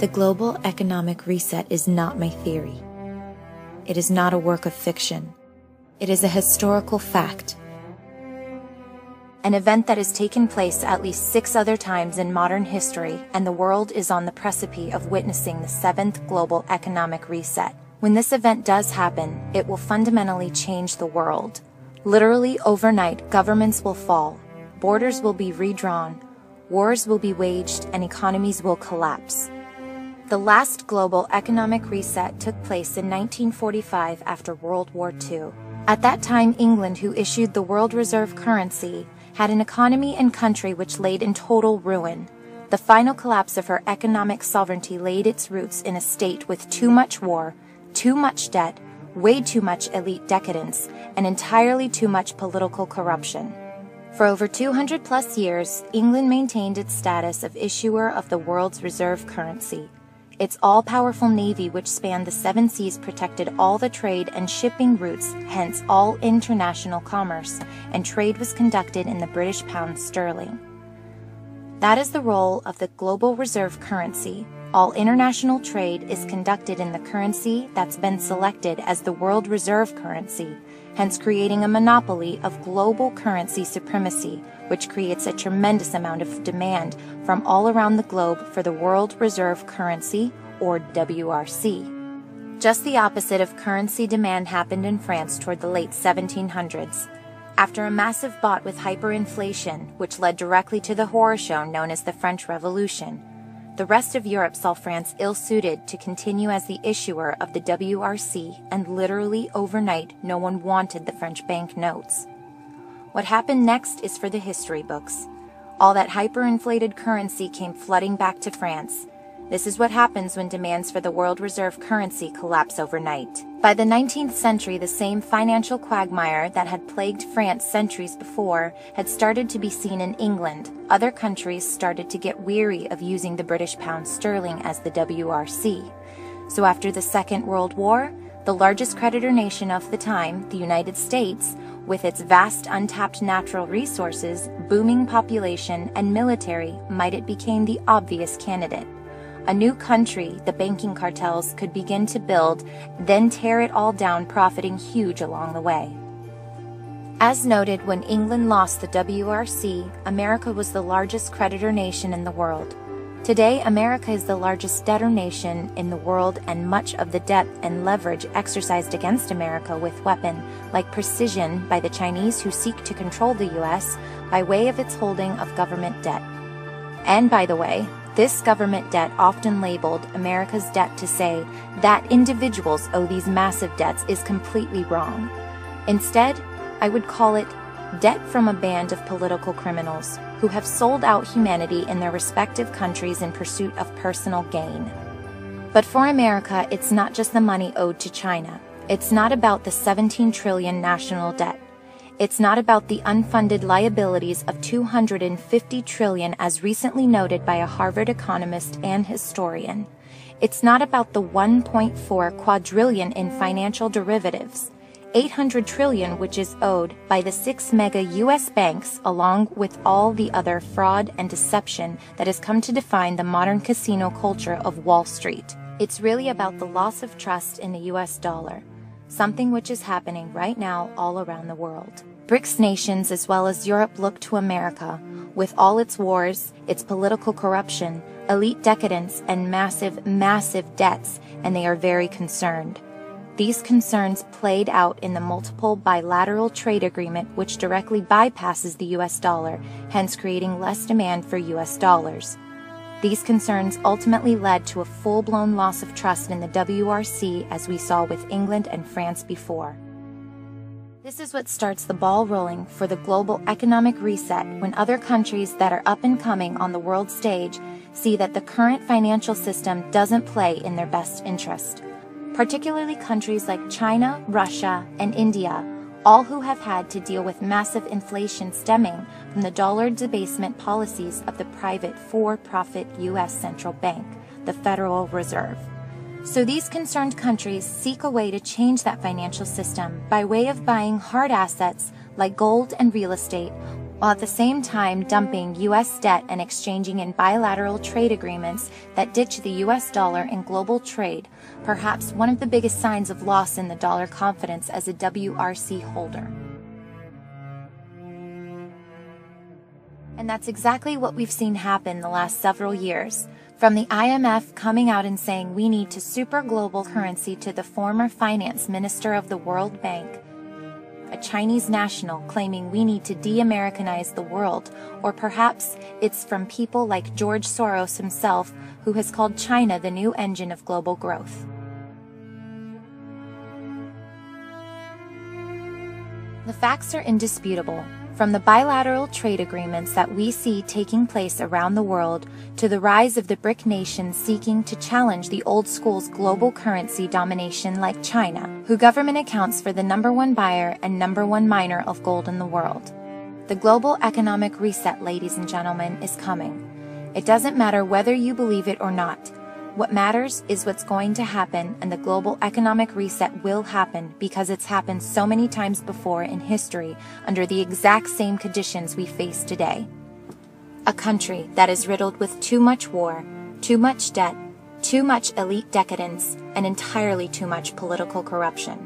The global economic reset is not my theory. It is not a work of fiction. It is a historical fact. An event that has taken place at least 6 other times in modern history, and the world is on the precipice of witnessing the 7th global economic reset. When this event does happen, it will fundamentally change the world. Literally overnight, governments will fall, borders will be redrawn, wars will be waged, and economies will collapse. The last global economic reset took place in 1945 after World War II. At that time, England, who issued the world reserve currency, had an economy and country which laid in total ruin. The final collapse of her economic sovereignty laid its roots in a state with too much war, too much debt, way too much elite decadence, and entirely too much political corruption. For over 200 plus years, England maintained its status of issuer of the world's reserve currency. Its all-powerful navy, which spanned the 7 seas, protected all the trade and shipping routes, hence all international commerce, and trade was conducted in the British pound sterling. That is the role of the global reserve currency. All international trade is conducted in the currency that's been selected as the world reserve currency, hence creating a monopoly of global currency supremacy, which creates a tremendous amount of demand from all around the globe for the world reserve currency, or WRC. Just the opposite of currency demand happened in France toward the late 1700s. After a massive bout with hyperinflation, which led directly to the horror show known as the French Revolution, the rest of Europe saw France ill-suited to continue as the issuer of the WRC, and literally overnight no one wanted the French banknotes. What happened next is for the history books. All that hyperinflated currency came flooding back to France. This is what happens when demands for the world reserve currency collapse overnight. By the 19th century, the same financial quagmire that had plagued France centuries before had started to be seen in England. Other countries started to get weary of using the British pound sterling as the WRC. So after the Second World War, the largest creditor nation of the time, the United States, with its vast untapped natural resources, booming population, and military, it became the obvious candidate. A new country the banking cartels could begin to build, then tear it all down, profiting huge along the way. As noted, when England lost the WRC, America was the largest creditor nation in the world. Today, America is the largest debtor nation in the world, and much of the debt and leverage exercised against America with weapon like precision by the Chinese, who seek to control the U.S. by way of its holding of government debt. And by the way, this government debt, often labeled America's debt to say that individuals owe these massive debts, is completely wrong. Instead, I would call it debt from a band of political criminals who have sold out humanity in their respective countries in pursuit of personal gain. But for America, it's not just the money owed to China. It's not about the 17 trillion national debt. It's not about the unfunded liabilities of 250 trillion, as recently noted by a Harvard economist and historian. It's not about the 1.4 quadrillion in financial derivatives, 800 trillion which is owed by the 6 mega U.S. banks, along with all the other fraud and deception that has come to define the modern casino culture of Wall Street. It's really about the loss of trust in the U.S. dollar, something which is happening right now all around the world. BRICS nations as well as Europe look to America, with all its wars, its political corruption, elite decadence, and massive debts, and they are very concerned. These concerns played out in the multiple bilateral trade agreement, which directly bypasses the U.S. dollar, hence creating less demand for U.S. dollars. These concerns ultimately led to a full-blown loss of trust in the WRC, as we saw with England and France before. This is what starts the ball rolling for the global economic reset, when other countries that are up and coming on the world stage see that the current financial system doesn't play in their best interest. Particularly countries like China, Russia, and India, all who have had to deal with massive inflation stemming from the dollar debasement policies of the private for-profit U.S. central bank, the Federal Reserve. So these concerned countries seek a way to change that financial system by way of buying hard assets like gold and real estate, while at the same time dumping U.S. debt and exchanging in bilateral trade agreements that ditch the U.S. dollar in global trade, perhaps one of the biggest signs of loss in the dollar confidence as a WRC holder. And that's exactly what we've seen happen the last several years. From the IMF coming out and saying we need to super global currency to the former finance minister of the World Bank, a Chinese national claiming we need to de-Americanize the world, or perhaps it's from people like George Soros himself, who has called China the new engine of global growth. The facts are indisputable. From the bilateral trade agreements that we see taking place around the world, to the rise of the BRIC nations seeking to challenge the old school's global currency domination like China, whose government accounts for the #1 buyer and #1 miner of gold in the world. The global economic reset, ladies and gentlemen, is coming. It doesn't matter whether you believe it or not. What matters is what's going to happen, and the global economic reset will happen because it's happened so many times before in history under the exact same conditions we face today. A country that is riddled with too much war, too much debt, too much elite decadence, and entirely too much political corruption.